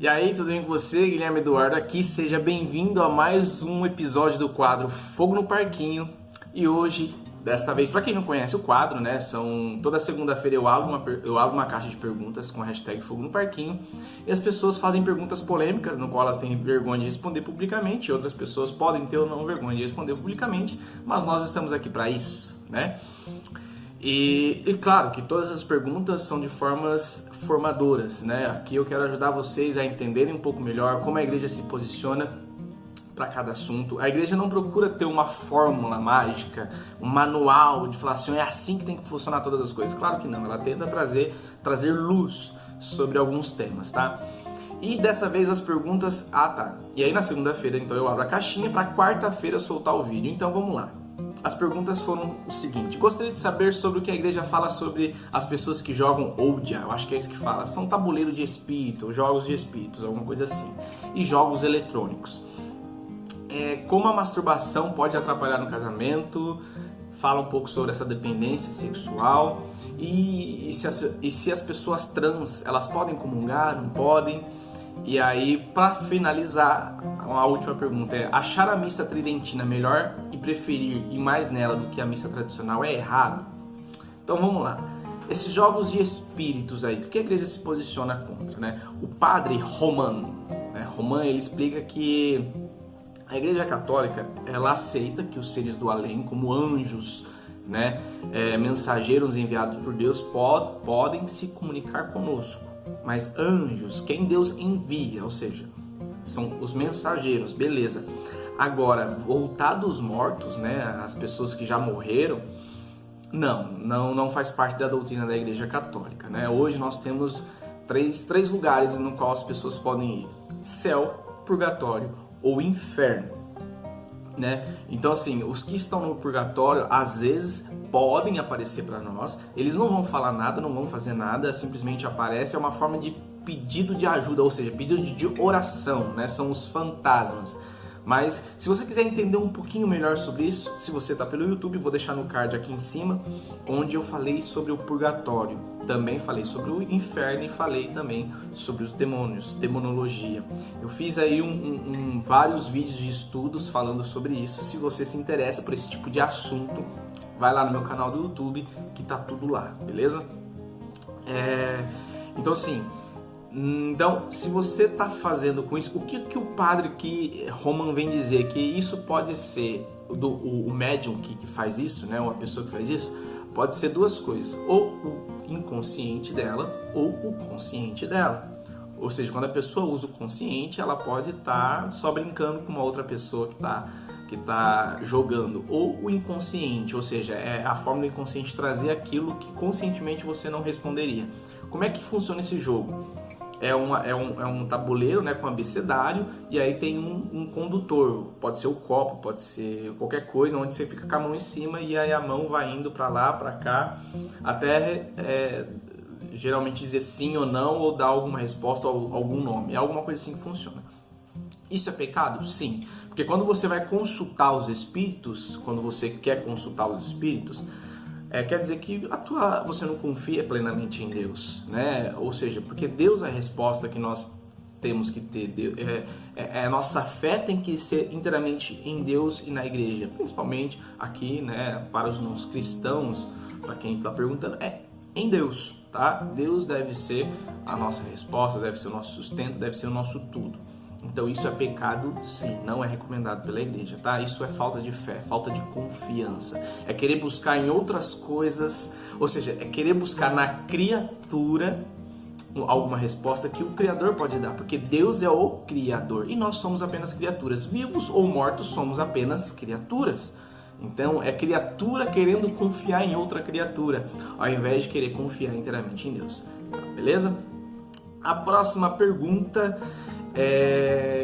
E aí, tudo bem com você? Guilherme Eduardo aqui, seja bem-vindo a mais um episódio do quadro Fogo no Parquinho. E hoje, desta vez, para quem não conhece o quadro, né, toda segunda-feira eu abro uma caixa de perguntas com a hashtag Fogo no Parquinho e as pessoas fazem perguntas polêmicas, no qual elas têm vergonha de responder publicamente, e outras pessoas podem ter ou não vergonha de responder publicamente, mas nós estamos aqui para isso, né? E claro que todas as perguntas são de formas formadoras, né? Aqui eu quero ajudar vocês a entenderem um pouco melhor como a igreja se posiciona para cada assunto. A igreja não procura ter uma fórmula mágica, um manual de falar assim, é assim que tem que funcionar todas as coisas. Claro que não, ela tenta trazer luz sobre alguns temas, tá? E dessa vez as perguntas... E aí na segunda-feira, então eu abro a caixinha para quarta-feira soltar o vídeo. Então vamos lá. As perguntas foram o seguinte: gostaria de saber sobre o que a igreja fala sobre as pessoas que jogam Ouija, eu acho que é isso que fala, são tabuleiro de espírito, jogos de espíritos, alguma coisa assim, e jogos eletrônicos. Como a masturbação pode atrapalhar no casamento, fala um pouco sobre essa dependência sexual, e se as pessoas trans, elas podem comungar, não podem? E aí, para finalizar, a última pergunta é: achar a missa tridentina melhor e preferir ir mais nela do que a missa tradicional é errado? Então vamos lá. Esses jogos de espíritos aí, o que a igreja se posiciona contra, né? O padre Roman, ele explica que a igreja católica, ela aceita que os seres do além, como anjos, né, mensageiros enviados por Deus, podem se comunicar conosco. Mas anjos, quem Deus envia, ou seja, são os mensageiros, beleza. Agora, voltar dos mortos, né, as pessoas que já morreram, não faz parte da doutrina da Igreja Católica, né? Hoje nós temos três lugares no qual as pessoas podem ir: céu, purgatório ou inferno, né? Então assim, os que estão no purgatório às vezes podem aparecer para nós, eles não vão falar nada, não vão fazer nada, simplesmente aparece, é uma forma de pedido de ajuda, ou seja, pedido de oração, né? São os fantasmas. Mas se você quiser entender um pouquinho melhor sobre isso, se você está pelo YouTube, vou deixar no card aqui em cima, onde eu falei sobre o purgatório, também falei sobre o inferno e falei também sobre os demônios, demonologia. Eu fiz aí vários vídeos de estudos falando sobre isso. Se você se interessa por esse tipo de assunto, vai lá no meu canal do YouTube que tá tudo lá, beleza? Então assim, se você está fazendo com isso, o que o padre Roman vem dizer? Que isso pode ser, o médium que faz isso, né, ou a pessoa que faz isso, pode ser duas coisas: ou o inconsciente dela ou o consciente dela. Ou seja, quando a pessoa usa o consciente, ela pode estar só brincando com uma outra pessoa que tá jogando, ou o inconsciente, ou seja, é a forma do inconsciente trazer aquilo que conscientemente você não responderia. Como é que funciona esse jogo? É um tabuleiro, né, com abecedário, e aí tem um condutor, pode ser o copo, pode ser qualquer coisa, onde você fica com a mão em cima e aí a mão vai indo para lá, para cá, até geralmente dizer sim ou não, ou dar alguma resposta ou algum nome. É alguma coisa assim que funciona. Isso é pecado? Sim. Porque quando você vai consultar os espíritos, quando você quer consultar os espíritos, quer dizer que você não confia plenamente em Deus, né? Ou seja, porque Deus é a resposta que nós temos que ter. A nossa fé tem que ser inteiramente em Deus e na igreja, principalmente aqui, né, para os não cristãos, para quem está perguntando, em Deus, tá? Deus deve ser a nossa resposta, deve ser o nosso sustento, deve ser o nosso tudo. Então isso é pecado, sim, não é recomendado pela igreja, tá? Isso é falta de fé, falta de confiança. É querer buscar em outras coisas, ou seja, é querer buscar na criatura alguma resposta que o Criador pode dar, porque Deus é o Criador e nós somos apenas criaturas. Vivos ou mortos, somos apenas criaturas. Então é criatura querendo confiar em outra criatura, ao invés de querer confiar inteiramente em Deus. Beleza? A próxima pergunta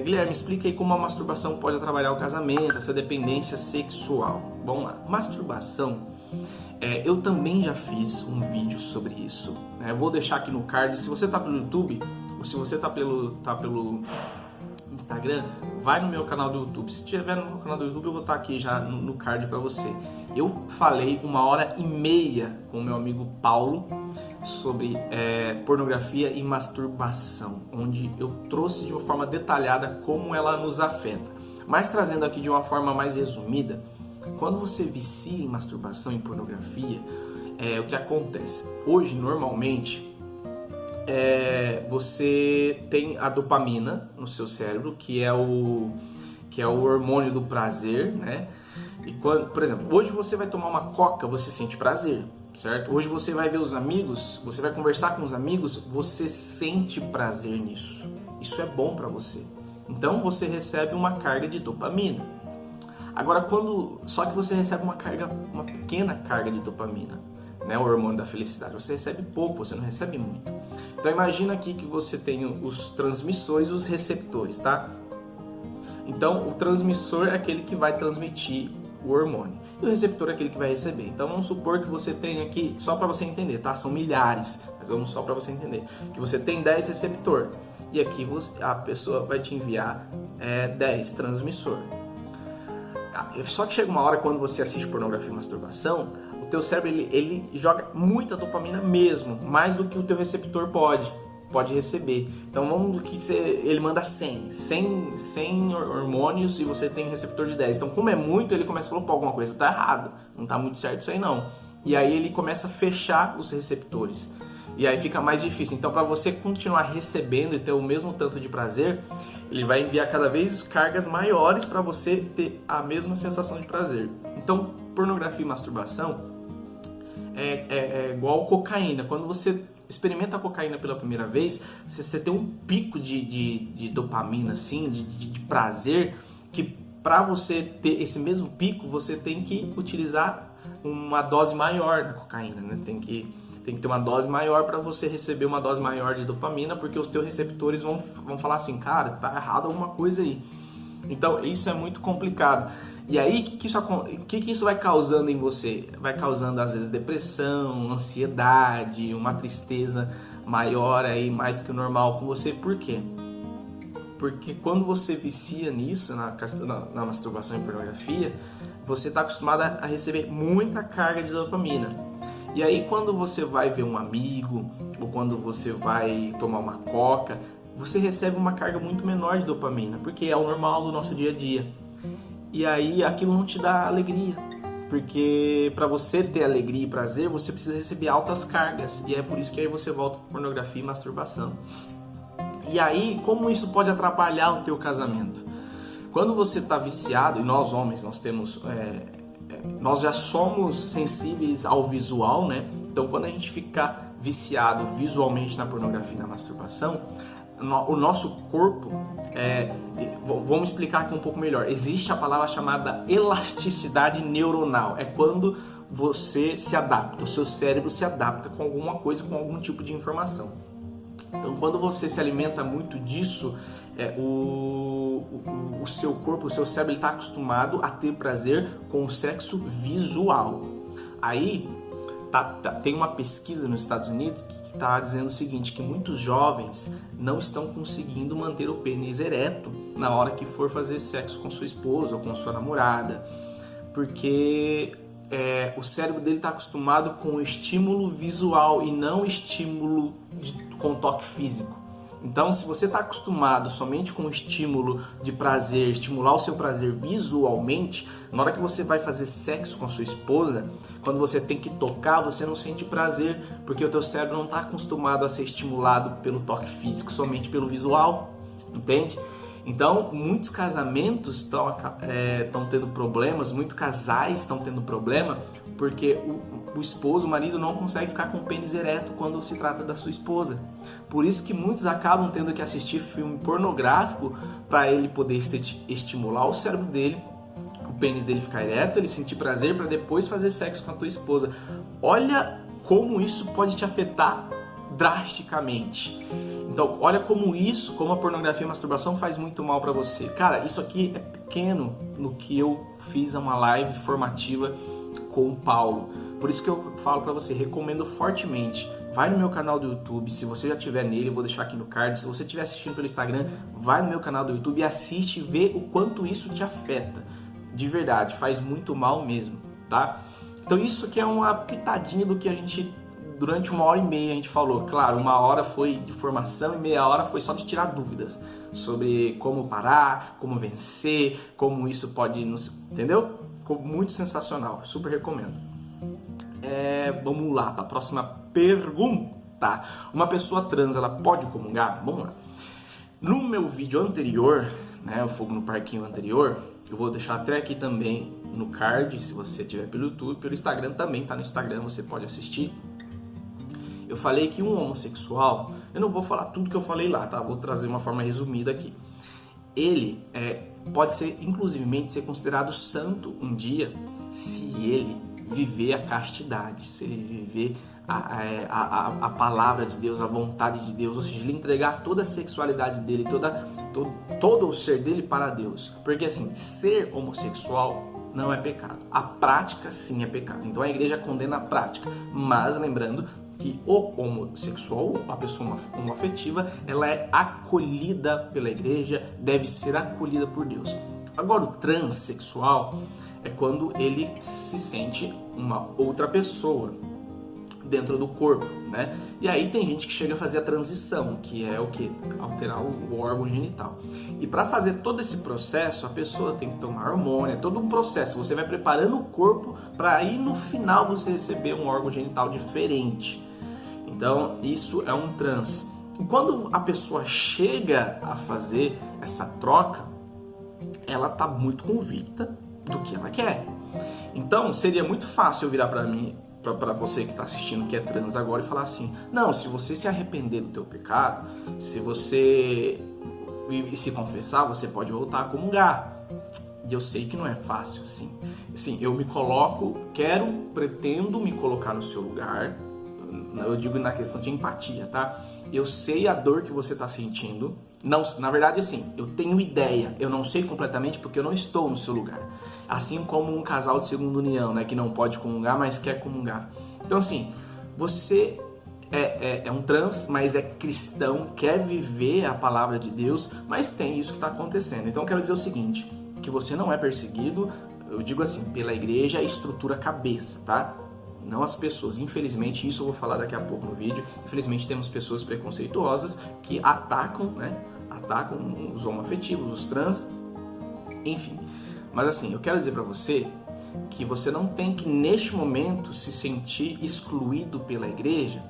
Guilherme, explica aí como a masturbação pode atrapalhar o casamento, essa dependência sexual. Vamos lá. Masturbação, eu também já fiz um vídeo sobre isso, né? Eu vou deixar aqui no card. Se você está pelo YouTube, ou se você está pelo Instagram, vai no meu canal do YouTube. Se tiver no meu canal do YouTube, eu vou estar aqui já no card para você. Eu falei 1h30 com o meu amigo Paulo sobre pornografia e masturbação, onde eu trouxe de uma forma detalhada como ela nos afeta. Mas trazendo aqui de uma forma mais resumida, quando você vicia em masturbação e pornografia, o que acontece? Hoje, normalmente, você tem a dopamina no seu cérebro, que é o hormônio do prazer, né? E quando, por exemplo, hoje você vai tomar uma coca, você sente prazer, certo? Hoje você vai ver os amigos, você vai conversar com os amigos, você sente prazer nisso. Isso é bom para você. Então você recebe uma carga de dopamina. Agora, só que você recebe uma pequena carga de dopamina, né? O hormônio da felicidade. Você recebe pouco, você não recebe muito. Então imagina aqui que você tem os transmissores e os receptores, tá? Então o transmissor é aquele que vai transmitir o hormônio e o receptor é aquele que vai receber. Então vamos supor que você tem aqui, só para você entender, tá? São milhares, mas vamos só para você entender, que você tem 10 receptor e aqui a pessoa vai te enviar 10 transmissor. Só que chega uma hora quando você assiste pornografia e masturbação, o teu cérebro ele joga muita dopamina mesmo, mais do que o teu receptor pode receber. Então vamos que ele manda 100 hormônios e você tem receptor de 10. Então como é muito, ele começa a falar, alguma coisa tá errado, não tá muito certo isso aí não. E aí ele começa a fechar os receptores. E aí fica mais difícil. Então para você continuar recebendo e ter o mesmo tanto de prazer, ele vai enviar cada vez cargas maiores para você ter a mesma sensação de prazer. Então pornografia e masturbação é igual cocaína. Quando você experimenta a cocaína pela primeira vez, você tem um pico de dopamina, assim, de prazer, que para você ter esse mesmo pico, você tem que utilizar uma dose maior da cocaína, né? Tem que ter uma dose maior para você receber uma dose maior de dopamina, porque os teus receptores vão falar assim, cara, tá errado alguma coisa aí. Então isso é muito complicado. E aí, o que isso vai causando em você? Vai causando, às vezes, depressão, ansiedade, uma tristeza maior, aí, mais do que o normal com você. Por quê? Porque quando você vicia nisso, na masturbação e pornografia, você está acostumado a receber muita carga de dopamina. E aí, quando você vai ver um amigo, ou quando você vai tomar uma coca, você recebe uma carga muito menor de dopamina, porque é o normal do nosso dia a dia. E aí aquilo não te dá alegria, porque para você ter alegria e prazer, você precisa receber altas cargas, e é por isso que aí você volta para pornografia e masturbação. E aí, como isso pode atrapalhar o teu casamento? Quando você está viciado, e nós homens, nós já somos sensíveis ao visual, né? Então quando a gente fica viciado visualmente na pornografia e na masturbação, o nosso corpo, vamos explicar aqui um pouco melhor. Existe a palavra chamada elasticidade neuronal. É quando você se adapta, o seu cérebro se adapta com alguma coisa, com algum tipo de informação. Então, quando você se alimenta muito disso, o seu corpo, o seu cérebro está acostumado a ter prazer com o sexo visual. Aí, tem uma pesquisa nos Estados Unidos que está dizendo o seguinte, que muitos jovens não estão conseguindo manter o pênis ereto na hora que for fazer sexo com sua esposa ou com sua namorada, porque o cérebro dele está acostumado com o estímulo visual e não estímulo com toque físico. Então, se você está acostumado somente com o estímulo de prazer, estimular o seu prazer visualmente, na hora que você vai fazer sexo com a sua esposa, quando você tem que tocar, você não sente prazer, porque o teu cérebro não está acostumado a ser estimulado pelo toque físico, somente pelo visual, entende? Então, muitos casamentos estão tendo problemas, muitos casais estão tendo problema, porque o esposo, o marido, não consegue ficar com o pênis ereto quando se trata da sua esposa. Por isso que muitos acabam tendo que assistir filme pornográfico para ele poder estimular o cérebro dele, o pênis dele ficar ereto, ele sentir prazer para depois fazer sexo com a tua esposa. Olha como isso pode te afetar drasticamente. Então, olha como a pornografia e a masturbação faz muito mal para você. Cara, isso aqui é pequeno no que eu fiz uma live formativa com o Paulo. Por isso que eu falo para você, recomendo fortemente. vai no meu canal do YouTube. Se você já estiver nele, eu vou deixar aqui no card. Se você estiver assistindo pelo Instagram, vai no meu canal do YouTube e assiste e vê o quanto isso te afeta. De verdade, faz muito mal mesmo, tá? Então isso aqui é uma pitadinha do que a gente, durante 1h30 a gente falou. Claro, 1 hora foi de formação e meia hora foi só de tirar dúvidas sobre como parar, como vencer, como isso pode nos... Entendeu? Ficou muito sensacional, super recomendo. Vamos lá para a próxima pergunta. Uma pessoa trans, ela pode comungar? Vamos lá. No meu vídeo anterior, né, o Fogo no Parquinho anterior, eu vou deixar até aqui também no card, se você tiver pelo YouTube, pelo Instagram também, tá no Instagram, você pode assistir. Eu falei que um homossexual, eu não vou falar tudo que eu falei lá, tá? Vou trazer uma forma resumida aqui. Ele pode ser, inclusivemente, ser considerado santo um dia, se ele viver a castidade, se ele viver a palavra de Deus, a vontade de Deus, ou seja, ele entregar toda a sexualidade dele, todo o ser dele para Deus. Porque assim, ser homossexual não é pecado. A prática sim é pecado. Então a igreja condena a prática. Mas lembrando que o homossexual, a pessoa homoafetiva, ela é acolhida pela igreja, deve ser acolhida por Deus. Agora o transexual é quando ele se sente uma outra pessoa dentro do corpo, né? E aí tem gente que chega a fazer a transição, que é o que? Alterar o órgão genital. E para fazer todo esse processo, a pessoa tem que tomar hormônio, é todo um processo. Você vai preparando o corpo para aí no final você receber um órgão genital diferente. Então, isso é um trans. E quando a pessoa chega a fazer essa troca, ela tá muito convicta do que ela quer. Então, seria muito fácil eu virar para mim, para você que está assistindo que é trans agora e falar assim: não, se você se arrepender do teu pecado, se você se confessar, você pode voltar a comungar. E eu sei que não é fácil assim. Assim, eu me coloco, pretendo me colocar no seu lugar. Eu digo na questão de empatia, tá? Eu sei a dor que você está sentindo. Não, na verdade, assim, eu tenho ideia. Eu não sei completamente porque eu não estou no seu lugar. Assim como um casal de segunda união, né? Que não pode comungar, mas quer comungar. Então, assim, você é um trans, mas é cristão, quer viver a palavra de Deus, mas tem isso que está acontecendo. Então, eu quero dizer o seguinte, que você não é perseguido, eu digo assim, pela igreja, a estrutura cabeça, tá? Não as pessoas. Infelizmente, isso eu vou falar daqui a pouco no vídeo, infelizmente temos pessoas preconceituosas que atacam, né? Atacam os homoafetivos, os trans, enfim. Mas assim, eu quero dizer pra você que você não tem que, neste momento, se sentir excluído pela igreja,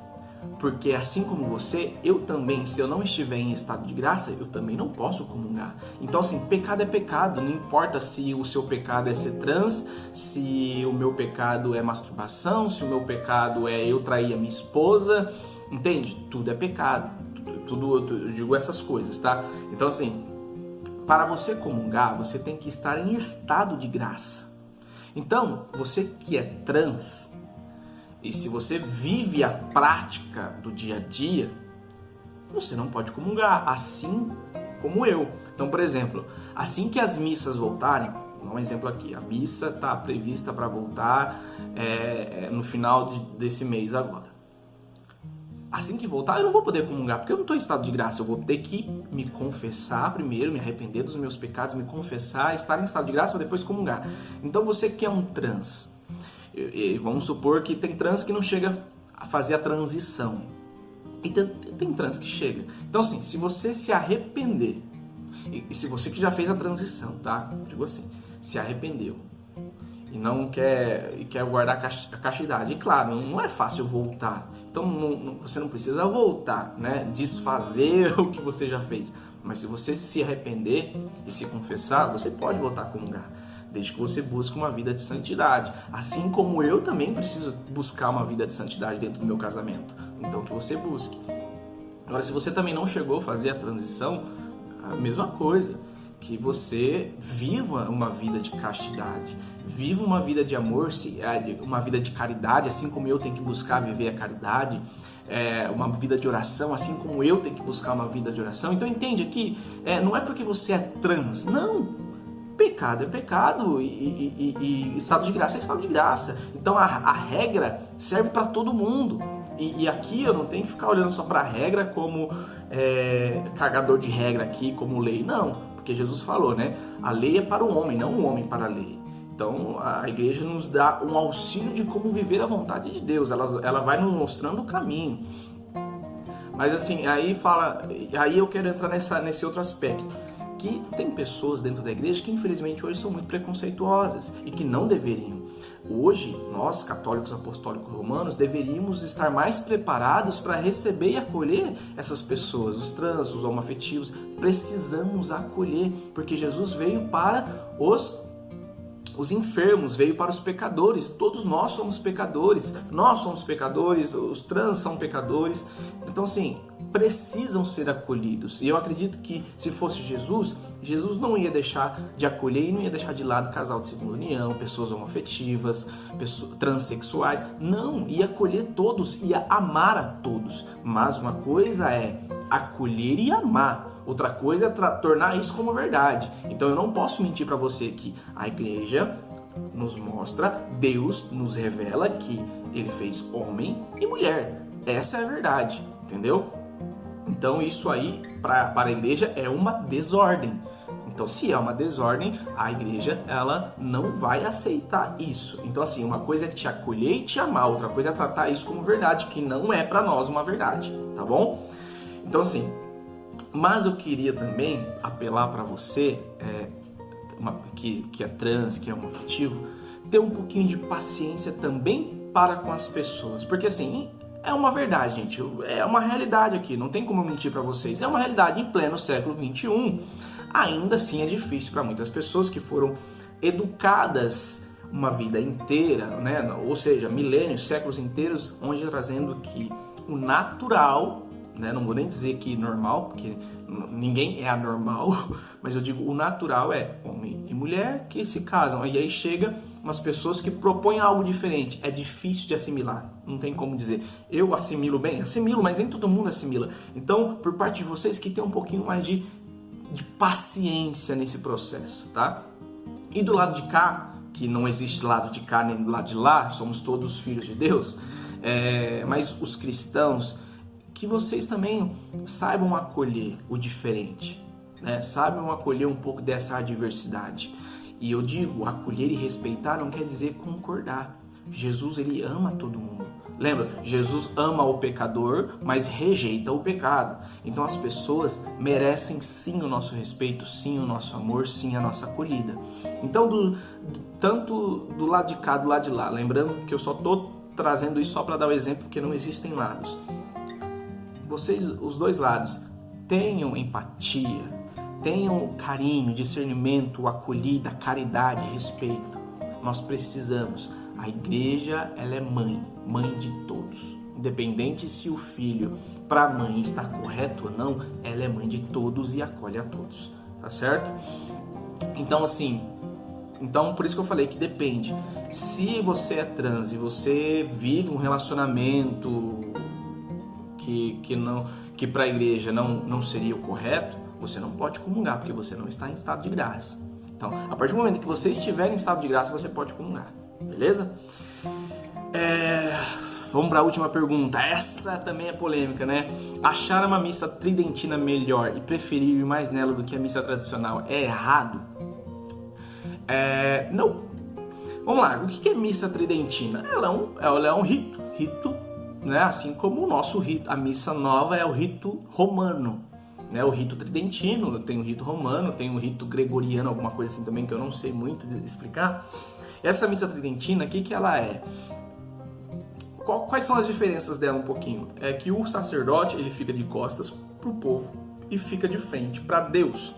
porque assim como você, eu também, se eu não estiver em estado de graça, eu também não posso comungar. Então assim, pecado é pecado, não importa se o seu pecado é ser trans, se o meu pecado é masturbação, se o meu pecado é eu trair a minha esposa, entende? Tudo é pecado, tudo eu digo essas coisas, tá? Então assim, para você comungar, você tem que estar em estado de graça. Então, você que é trans, e se você vive a prática do dia a dia, você não pode comungar, assim como eu. Então, por exemplo, assim que as missas voltarem, vou dar um exemplo aqui, a missa está prevista para voltar no final desse mês agora. Assim que voltar, eu não vou poder comungar, porque eu não estou em estado de graça. Eu vou ter que me confessar primeiro, me arrepender dos meus pecados, me confessar, estar em estado de graça para depois comungar. Então, você que é um trans, vamos supor que tem trans que não chega a fazer a transição. E tem trans que chega. Então, assim, se você se arrepender, e se você que já fez a transição, tá? Eu digo assim, se arrependeu e não quer guardar a castidade. E claro, não é fácil voltar. Então você não precisa voltar, né? Desfazer o que você já fez. Mas se você se arrepender e se confessar, você pode voltar a comungar, desde que você busque uma vida de santidade. Assim como eu também preciso buscar uma vida de santidade dentro do meu casamento. Então que você busque. Agora, se você também não chegou a fazer a transição, a mesma coisa. Que você viva uma vida de castidade, viva uma vida de amor, uma vida de caridade, assim como eu tenho que buscar viver a caridade, uma vida de oração, assim como eu tenho que buscar uma vida de oração. Então entende aqui, não é porque você é trans, não. Pecado é pecado e estado de graça é estado de graça. Então a regra serve para todo mundo. E aqui eu não tenho que ficar olhando só para a regra como carregador de regra aqui, como lei. Não, porque Jesus falou, né? A lei é para o homem, não o homem para a lei. Então a igreja nos dá um auxílio de como viver a vontade de Deus. Ela vai nos mostrando o caminho. Mas assim, aí eu quero entrar nesse outro aspecto. Que tem pessoas dentro da igreja que infelizmente hoje são muito preconceituosas e que não deveriam. Hoje, nós, católicos apostólicos romanos, deveríamos estar mais preparados para receber e acolher essas pessoas, os trans, os homoafetivos. Precisamos acolher, porque Jesus veio para os enfermos, veio para os pecadores. Todos nós somos pecadores, os trans são pecadores. Então, assim, precisam ser acolhidos. E eu acredito que se fosse Jesus não ia deixar de acolher e não ia deixar de lado casal de segunda união, pessoas homoafetivas, transexuais. Não, ia acolher todos, ia amar a todos. Mas uma coisa é acolher e amar. Outra coisa é tornar isso como verdade. Então eu não posso mentir para você que a igreja nos mostra, Deus nos revela que Ele fez homem e mulher. Essa é a verdade, entendeu? Então isso aí, para a igreja, é uma desordem. Então se é uma desordem, a igreja ela não vai aceitar isso. Então assim, uma coisa é te acolher e te amar, outra coisa é tratar isso como verdade, que não é para nós uma verdade, tá bom? Então assim, mas eu queria também apelar para você, que é trans, que é homoafetivo, ter um pouquinho de paciência também para com as pessoas. Porque assim, é uma verdade, gente, é uma realidade aqui, não tem como eu mentir para vocês. É uma realidade em pleno século XXI. Ainda assim é difícil para muitas pessoas que foram educadas uma vida inteira, né? Ou seja, milênios, séculos inteiros, onde trazendo que o natural, né? Não vou nem dizer que normal, porque ninguém é anormal, mas eu digo o natural é homem e mulher que se casam. E aí chega umas pessoas que propõem algo diferente. É difícil de assimilar, não tem como dizer. Eu assimilo bem? Assimilo, mas nem todo mundo assimila. Então, por parte de vocês que tem um pouquinho mais de paciência nesse processo, tá? E do lado de cá, que não existe lado de cá nem do lado de lá, somos todos filhos de Deus, mas os cristãos, que vocês também saibam acolher o diferente, né? Saibam acolher um pouco dessa adversidade. E eu digo, acolher e respeitar não quer dizer concordar. Jesus, ele ama todo mundo. Lembra? Jesus ama o pecador, mas rejeita o pecado. Então as pessoas merecem sim o nosso respeito, sim o nosso amor, sim a nossa acolhida. Então, tanto do lado de cá, do lado de lá, lembrando que eu só estou trazendo isso só para dar o exemplo, porque não existem lados. Vocês, os dois lados, tenham empatia, tenham carinho, discernimento, acolhida, caridade, respeito. Nós precisamos. A igreja, ela é mãe de todos. Independente se o filho para a mãe está correto ou não, ela é mãe de todos e acolhe a todos, tá certo? Então assim, por isso que eu falei que depende. Se você é trans e você vive um relacionamento que para a igreja não seria o correto, você não pode comungar, porque você não está em estado de graça. Então, a partir do momento que você estiver em estado de graça, você pode comungar. Beleza? Vamos para a última pergunta. Essa também é polêmica, né? Achar uma missa tridentina melhor e preferir ir mais nela do que a missa tradicional é errado? Não. Vamos lá. O que é missa tridentina? Ela é um rito, né? Assim como o nosso rito. A missa nova é o rito romano, né? O rito tridentino, tem o rito romano, tem o rito gregoriano, alguma coisa assim também que eu não sei muito explicar. Essa missa tridentina, o que ela é? Quais são as diferenças dela um pouquinho? É que o sacerdote, ele fica de costas para o povo e fica de frente para Deus.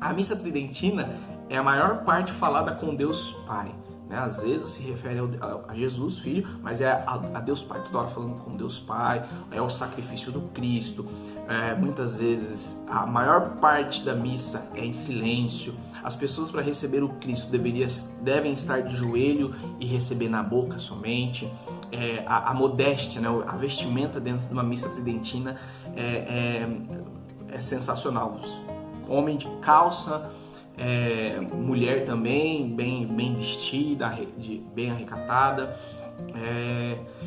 A missa tridentina é a maior parte falada com Deus Pai, né? Às vezes se refere a Jesus Filho, mas é a Deus Pai, toda hora falando com Deus Pai, é o sacrifício do Cristo. Muitas vezes a maior parte da missa é em silêncio. As pessoas, para receber o Cristo, devem estar de joelho e receber na boca somente. A modéstia, né? A vestimenta dentro de uma missa tridentina é sensacional. Homem de calça, mulher também, bem vestida, bem arrecatada.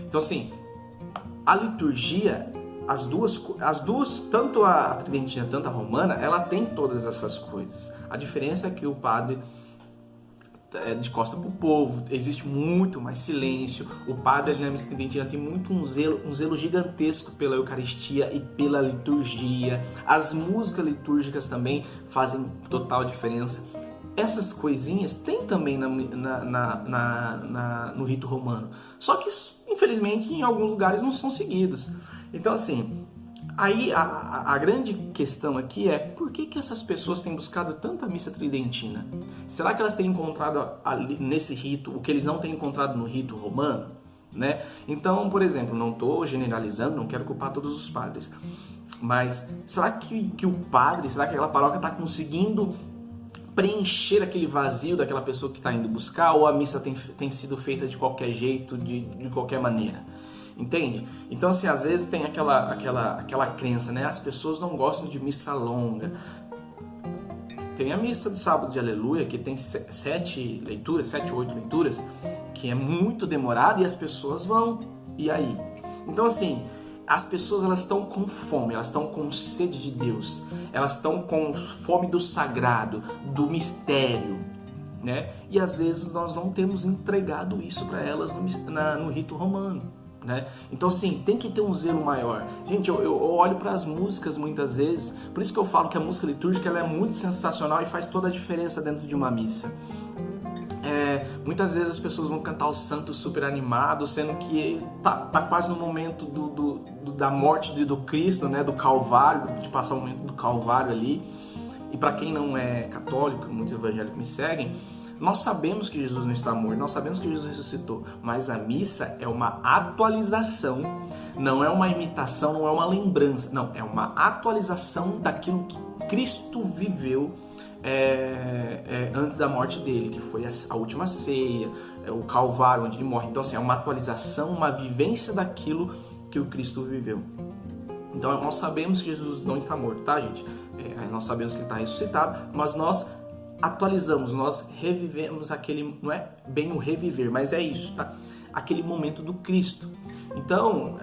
Então assim, a liturgia, as duas, tanto a tridentina, tanto a romana, ela tem todas essas coisas. A diferença é que o padre de costa para o povo, existe muito mais silêncio. O padre ali na missa tridentina tem muito um zelo gigantesco pela Eucaristia e pela liturgia. As músicas litúrgicas também fazem total diferença. Essas coisinhas tem também no rito romano, só que infelizmente em alguns lugares não são seguidos. Então assim, aí a grande questão aqui é por que essas pessoas têm buscado tanto a missa tridentina? Será que elas têm encontrado ali, nesse rito o que eles não têm encontrado no rito romano? Né? Então, por exemplo, não estou generalizando, não quero culpar todos os padres, mas será que o padre, será que aquela paróquia está conseguindo preencher aquele vazio daquela pessoa que está indo buscar, ou a missa tem sido feita de qualquer jeito, de qualquer maneira? Entende? Então, assim, às vezes tem aquela crença, né? As pessoas não gostam de missa longa. Tem a missa de sábado de aleluia, que tem 7 ou 8 leituras, que é muito demorada e as pessoas vão. E aí? Então, assim, as pessoas elas estão com fome, elas estão com sede de Deus, elas estão com fome do sagrado, do mistério, né? E às vezes nós não temos entregado isso para elas no rito romano, né? Então sim, tem que ter um zelo maior. Gente, eu olho para as músicas muitas vezes, por isso que eu falo que a música litúrgica ela é muito sensacional e faz toda a diferença dentro de uma missa. Muitas vezes as pessoas vão cantar o santo super animado, sendo que tá quase no momento da morte do Cristo, né, do Calvário, de passar o momento do Calvário ali. E para quem não é católico, muitos evangélicos me seguem, nós sabemos que Jesus não está morto, nós sabemos que Jesus ressuscitou, mas a missa é uma atualização, não é uma imitação, não é uma lembrança, não, é uma atualização daquilo que Cristo viveu antes da morte dele, que foi a última ceia, o Calvário, onde ele morre. Então, assim, é uma atualização, uma vivência daquilo que o Cristo viveu. Então, nós sabemos que Jesus não está morto, tá, gente? Nós sabemos que ele está ressuscitado, mas nós atualizamos, nós revivemos aquele, não é bem o reviver, mas é isso, tá? Aquele momento do Cristo. Então,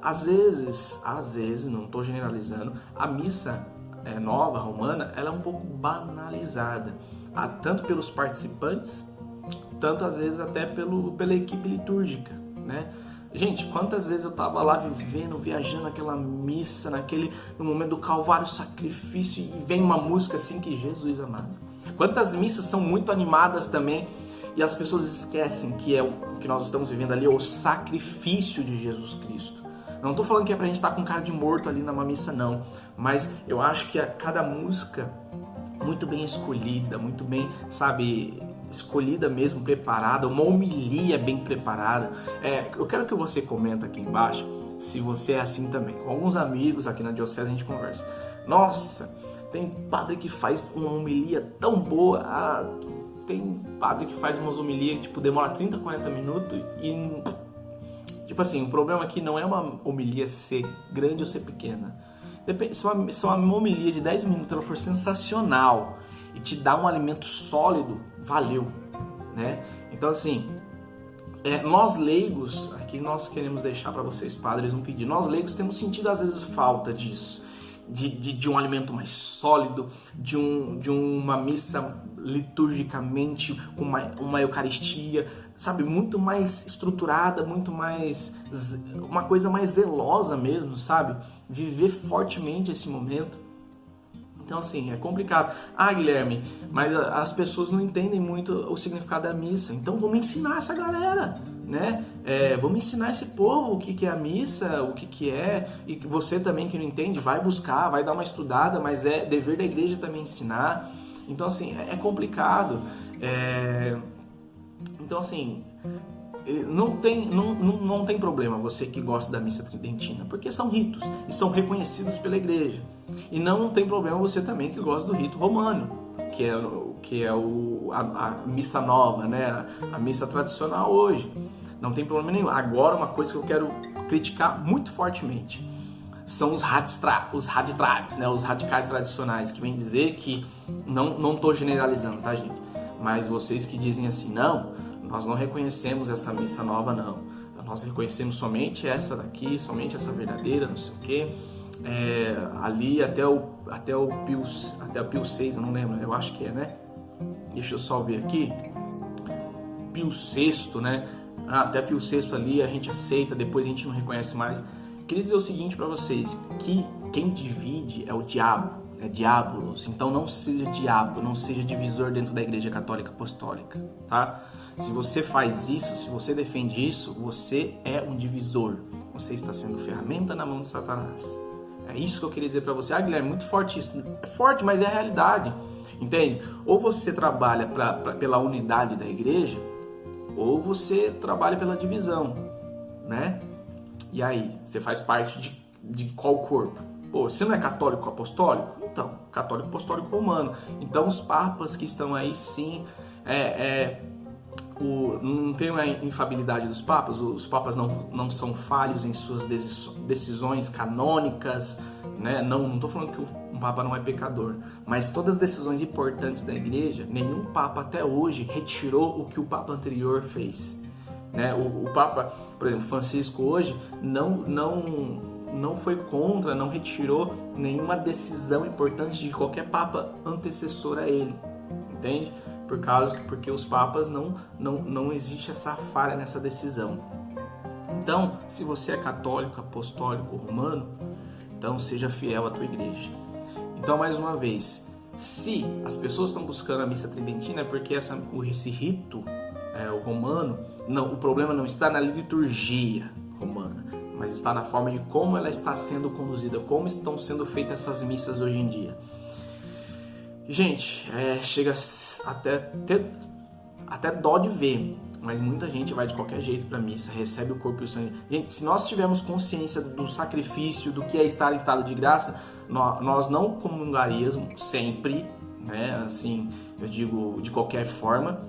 às vezes, não estou generalizando, a missa nova, romana, ela é um pouco banalizada, tanto pelos participantes, tanto às vezes até pela equipe litúrgica, né? Gente, quantas vezes eu estava lá vivendo, viajando aquela missa, no momento do Calvário, sacrifício, e vem uma música assim que Jesus amado. Quantas missas são muito animadas também e as pessoas esquecem que o que nós estamos vivendo ali é o sacrifício de Jesus Cristo. Não estou falando que é pra gente estar com cara de morto ali numa missa, não. Mas eu acho que cada música muito bem escolhida, muito bem, sabe, escolhida mesmo, preparada, uma homilia bem preparada. Eu quero que você comenta aqui embaixo se você é assim também. Com alguns amigos aqui na Diocese a gente conversa. Nossa, tem padre que faz uma homilia tão boa. Tem padre que faz umas homilias que tipo, demora 30, 40 minutos e... Tipo assim, o problema aqui não é uma homilia ser grande ou ser pequena. Se uma homilia de 10 minutos ela for sensacional e te dá um alimento sólido, valeu, né? Então assim, nós leigos, aqui nós queremos deixar para vocês, padres, um pedido. Nós leigos temos sentido às vezes falta disso. De um alimento mais sólido, de uma missa liturgicamente, com uma Eucaristia, sabe, muito mais estruturada, muito mais, uma coisa mais zelosa mesmo, sabe, viver fortemente esse momento. Então assim, é complicado. Guilherme, mas as pessoas não entendem muito o significado da missa, então vamos ensinar essa galera, né? Vamos ensinar esse povo o que é a missa, o que é, e você também que não entende, vai buscar, vai dar uma estudada, mas é dever da igreja também ensinar. Então assim, é complicado. Então assim, não tem problema você que gosta da missa tridentina, porque são ritos e são reconhecidos pela igreja. E não tem problema você também que gosta do rito romano, que é a missa nova, né? A missa tradicional hoje. Não tem problema nenhum. Agora, uma coisa que eu quero criticar muito fortemente são os radicais, né? Os radicais tradicionais, que vêm dizer que, não estou generalizando, tá, gente? Mas vocês que dizem assim, não, nós não reconhecemos essa missa nova, não. nós reconhecemos somente essa daqui, somente essa verdadeira, não sei o quê. Ali até o Pio 6, eu não lembro, eu acho que é, né? Deixa eu só ver aqui. Pio VI, né? Até Pio VI ali a gente aceita, depois a gente não reconhece mais. Queria dizer o seguinte para vocês, que quem divide é o diabo, é diabolos. Então não seja diabo, não seja divisor dentro da Igreja Católica Apostólica, tá? Se você faz isso, se você defende isso, você é um divisor. Você está sendo ferramenta na mão de Satanás. É isso que eu queria dizer para você. Guilherme, muito forte isso. É forte, mas é a realidade. Entende? Ou você trabalha pela unidade da igreja, ou você trabalha pela divisão, né? E aí, você faz parte de qual corpo? Pô, você não é católico apostólico? Então, católico apostólico romano. Então, os papas que estão aí, sim, não tem a infabilidade dos papas, os papas não são falhos em suas decisões canônicas, né? Não estou falando que um papa não é pecador, mas todas as decisões importantes da igreja, nenhum papa até hoje retirou o que o papa anterior fez, né? O papa, por exemplo, Francisco hoje não foi contra, não retirou nenhuma decisão importante de qualquer papa antecessor a ele, entende? Porque os papas não existe essa falha nessa decisão. Então, se você é católico, apostólico, romano, então seja fiel à tua igreja. Então, mais uma vez, se as pessoas estão buscando a missa tridentina, é porque esse rito o romano, o problema não está na liturgia romana, mas está na forma de como ela está sendo conduzida, como estão sendo feitas essas missas hoje em dia. Gente, chega até dó de ver, mas muita gente vai de qualquer jeito para a missa, recebe o corpo e o sangue. Gente, se nós tivermos consciência do sacrifício, do que é estar em estado de graça, nós não comungaríamos sempre, né? Assim, eu digo, de qualquer forma,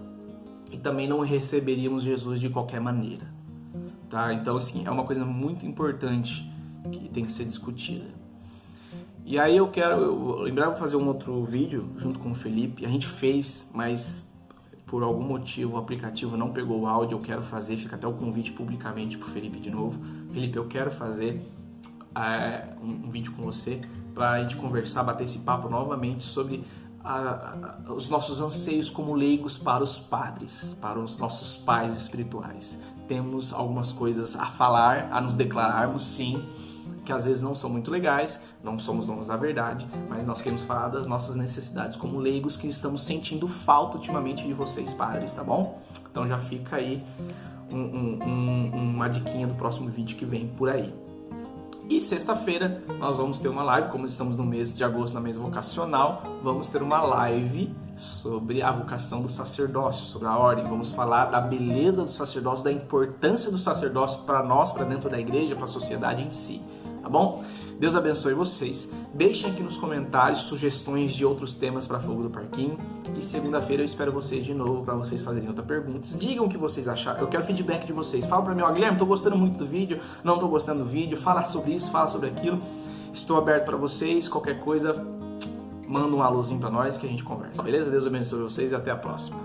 e também não receberíamos Jesus de qualquer maneira, tá? Então, assim, é uma coisa muito importante que tem que ser discutida. E aí eu lembrava de fazer um outro vídeo junto com o Felipe. A gente fez, mas por algum motivo o aplicativo não pegou o áudio. Eu quero fazer, fica até o convite publicamente pro Felipe de novo. Felipe, eu quero fazer um vídeo com você para a gente conversar, bater esse papo novamente sobre os nossos anseios como leigos para os padres, para os nossos pais espirituais. Temos algumas coisas a falar, a nos declararmos, sim, que às vezes não são muito legais, não somos donos da verdade, mas nós queremos falar das nossas necessidades como leigos que estamos sentindo falta ultimamente de vocês, padres, tá bom? Então já fica aí uma diquinha do próximo vídeo que vem por aí. E sexta-feira nós vamos ter uma live, como estamos no mês de agosto, na mesa vocacional, vamos ter uma live sobre a vocação do sacerdócio, sobre a ordem. Vamos falar da beleza do sacerdócio, da importância do sacerdócio para nós, para dentro da igreja, para a sociedade em si. Tá bom? Deus abençoe vocês. Deixem aqui nos comentários sugestões de outros temas para Fogo do Parquinho. E segunda-feira eu espero vocês de novo para vocês fazerem outras perguntas. Digam o que vocês acharam. Eu quero feedback de vocês. Fala para mim, Guilherme, tô gostando muito do vídeo, não tô gostando do vídeo. Fala sobre isso, fala sobre aquilo. Estou aberto para vocês. Qualquer coisa, manda um alôzinho para nós que a gente conversa. Beleza? Deus abençoe vocês e até a próxima.